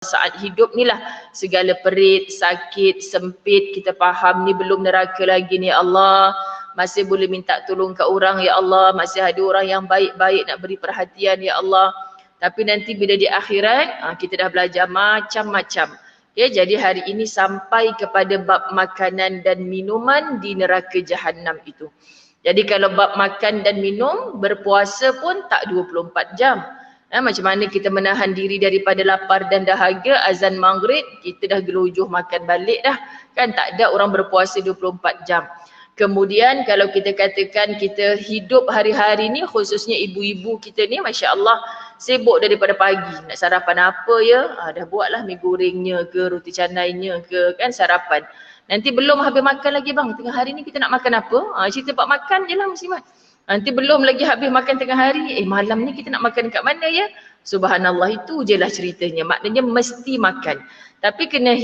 saat hidup ni lah segala perit, sakit, sempit kita faham ni belum neraka lagi ni Allah, masih boleh minta tolong kat orang ya Allah, masih ada orang yang baik-baik nak beri perhatian ya Allah. Tapi nanti bila di akhirat kita dah belajar macam-macam. Ya, jadi hari ini sampai kepada bab makanan dan minuman di neraka Jahannam itu. Jadi kalau bab makan dan minum, berpuasa pun tak 24 jam. Macam mana kita menahan diri daripada lapar dan dahaga, azan maghrib kita dah gelujuh makan balik dah. Kan tak ada orang berpuasa 24 jam. Kemudian kalau kita katakan kita hidup hari-hari ni, khususnya ibu-ibu kita ni, Masya Allah, sibuk daripada pagi. Nak sarapan apa ya? Dah buatlah mi gorengnya ke, roti canainya ke, kan sarapan. Nanti belum habis makan lagi bang, tengah hari ni kita nak makan apa? Cerita bab makan je lah muslimat. Nanti belum lagi habis makan tengah hari, malam ni kita nak makan kat mana ya? Subhanallah, itu je lah ceritanya. Maknanya mesti makan. Tapi kena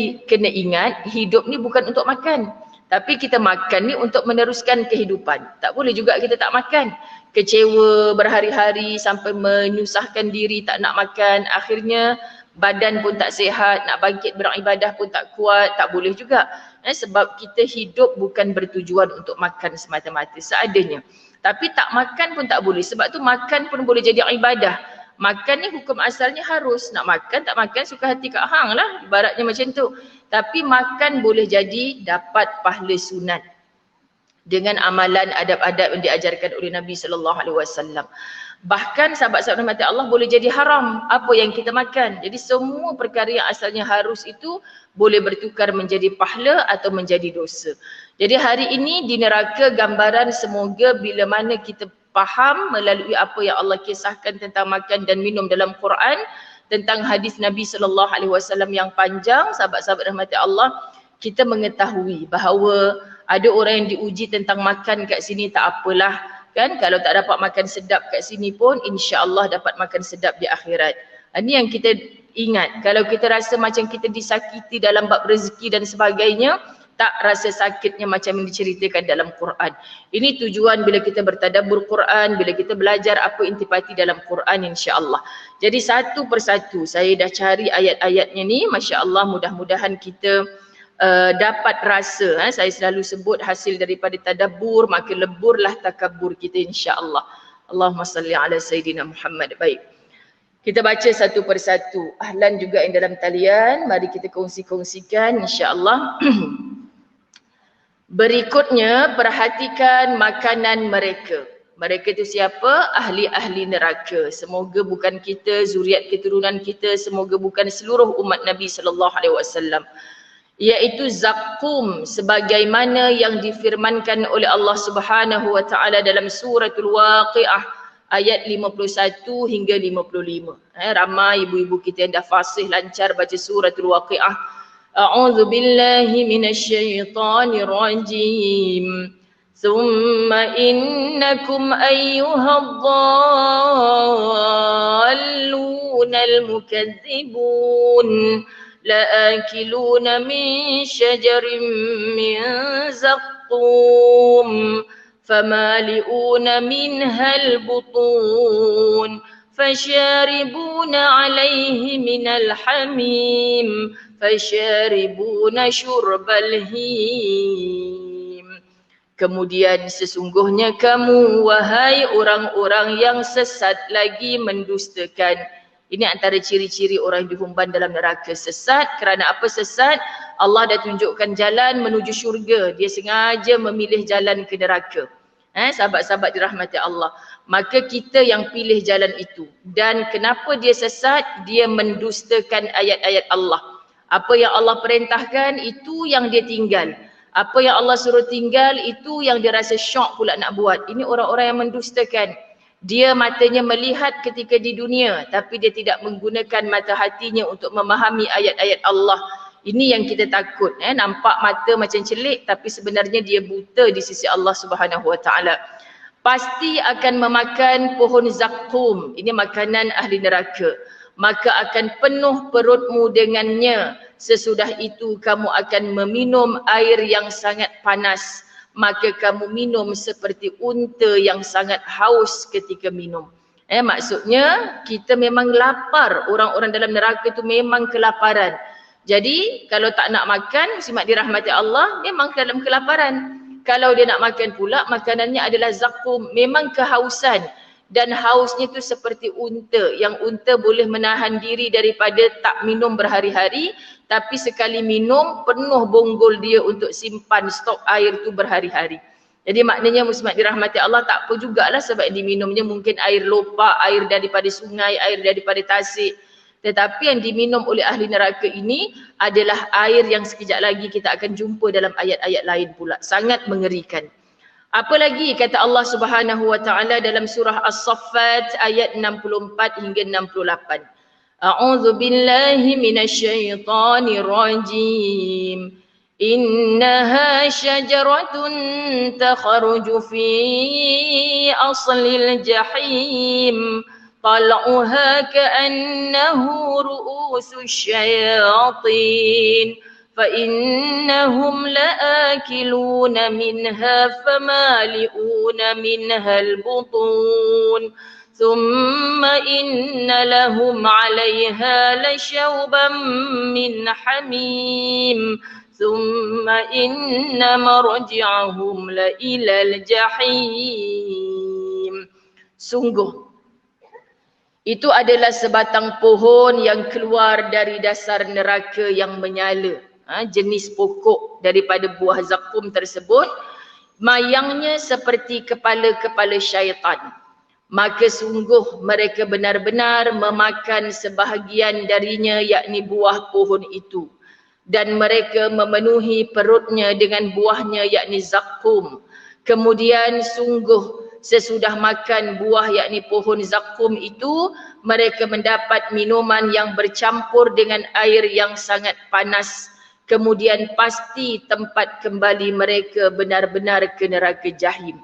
ingat, hidup ni bukan untuk makan. Tapi kita makan ni untuk meneruskan kehidupan. Tak boleh juga kita tak makan. Kecewa berhari-hari sampai menyusahkan diri tak nak makan. Akhirnya badan pun tak sihat, nak bangkit beribadah pun tak kuat, tak boleh juga. Sebab kita hidup bukan bertujuan untuk makan semata-mata, seadanya. Tapi tak makan pun tak boleh. Sebab tu makan pun boleh jadi ibadah. Makan ni hukum asalnya harus. Nak makan, tak makan, suka hati kat hang lah. Ibaratnya macam tu. Tapi makan boleh jadi dapat pahala sunat. Dengan amalan adab-adab yang diajarkan oleh Nabi SAW. Bahkan sahabat-sahabat rahmat Allah boleh jadi haram apa yang kita makan. Jadi semua perkara yang asalnya harus itu boleh bertukar menjadi pahala atau menjadi dosa. Jadi hari ini di neraka gambaran semoga bila mana kita faham melalui apa yang Allah kisahkan tentang makan dan minum dalam Quran, tentang hadis Nabi SAW yang panjang, sahabat-sahabat rahmat Allah, kita mengetahui bahawa ada orang yang diuji tentang makan kat sini tak apalah. Kan kalau tak dapat makan sedap kat sini pun insya-Allah dapat makan sedap di akhirat. Ini yang kita ingat. Kalau kita rasa macam kita disakiti dalam bab rezeki dan sebagainya, tak rasa sakitnya macam yang diceritakan dalam Quran. Ini tujuan bila kita bertadabbur Quran, bila kita belajar apa intipati dalam Quran insya-Allah. Jadi satu persatu saya dah cari ayat-ayatnya ni, masya-Allah, mudah-mudahan kita dapat rasa. Saya selalu sebut hasil daripada tadabbur, maka leburlah takabbur kita insya-Allah. Allahumma salli ala Sayyidina Muhammad. Baik. Kita baca satu persatu. Ahlan juga yang dalam talian, mari kita kongsi-kongsikan insya-Allah. Berikutnya, perhatikan makanan mereka. Mereka itu siapa? Ahli-ahli neraka. Semoga bukan kita, zuriat keturunan kita, semoga bukan seluruh umat Nabi SAW. Iaitu zakum, sebagaimana yang difirmankan oleh Allah Subhanahu wa taala dalam suratul Waqiah ayat 51 hingga 55. Ramai ibu-ibu kita yang dah fasih lancar baca suratul Waqiah. A'udzu billahi minasyaitonir rajim. Thumma innakum ayyuhadh-dhallunal mukadzibun لآكلون من شجر من زقوم فمالئون منها البطون فشاربون عليه من الحميم فشاربون شرب الهيم. Kemudian sesungguhnya kamu wahai orang-orang yang sesat lagi mendustakan. Ini antara ciri-ciri orang yang dihumban dalam neraka. Sesat, kerana apa sesat? Allah dah tunjukkan jalan menuju syurga. Dia sengaja memilih jalan ke neraka. Sahabat-sahabat dirahmati Allah. Maka kita yang pilih jalan itu. Dan kenapa dia sesat? Dia mendustakan ayat-ayat Allah. Apa yang Allah perintahkan, itu yang dia tinggal. Apa yang Allah suruh tinggal, itu yang dia rasa syok pula nak buat. Ini orang-orang yang mendustakan. Dia matanya melihat ketika di dunia, tapi dia tidak menggunakan mata hatinya untuk memahami ayat-ayat Allah. Ini yang kita takut. Nampak mata macam celik, tapi sebenarnya dia buta di sisi Allah Subhanahu Wa Taala. Pasti akan memakan pohon zakum. Ini makanan ahli neraka. Maka akan penuh perutmu dengannya. Sesudah itu kamu akan meminum air yang sangat panas. Maka kamu minum seperti unta yang sangat haus ketika minum. Maksudnya kita memang lapar, orang-orang dalam neraka tu memang kelaparan. Jadi kalau tak nak makan, muslimat dirahmati Allah, memang dalam kelaparan. Kalau dia nak makan pula, makanannya adalah zakum, memang kehausan. Dan hausnya tu seperti unta, yang unta boleh menahan diri daripada tak minum berhari-hari, tapi sekali minum penuh bonggol dia untuk simpan stok air tu berhari-hari. Jadi maknanya muslimat dirahmati Allah, tak apa jugalah sebab diminumnya mungkin air lopak, air daripada sungai, air daripada tasik. Tetapi yang diminum oleh ahli neraka ini adalah air yang sekejap lagi kita akan jumpa dalam ayat-ayat lain pula. Sangat mengerikan. Apa lagi kata Allah Subhanahu wa taala dalam surah As-Saffat ayat 64 hingga 68. A'udzu billahi minasyaitonir rajim. Innaha syajaratun takhruju fi aslil jahim. طلعها كأنه رؤوس الشياطين فإنهم لآكلون منها فمالئون منها البطون ثم إن لهم عليها لشوبا من حميم ثم إن مرجعهم لإلى الجحيم. Sungguh itu adalah sebatang pohon yang keluar dari dasar neraka yang menyala. Jenis pokok daripada buah zakum tersebut, mayangnya seperti kepala-kepala syaitan. Maka sungguh mereka benar-benar memakan sebahagian darinya, yakni buah pohon itu. Dan mereka memenuhi perutnya dengan buahnya, yakni zakum. Kemudian sungguh sesudah makan buah yakni pohon zakum itu, mereka mendapat minuman yang bercampur dengan air yang sangat panas. Kemudian pasti tempat kembali mereka benar-benar ke neraka jahim.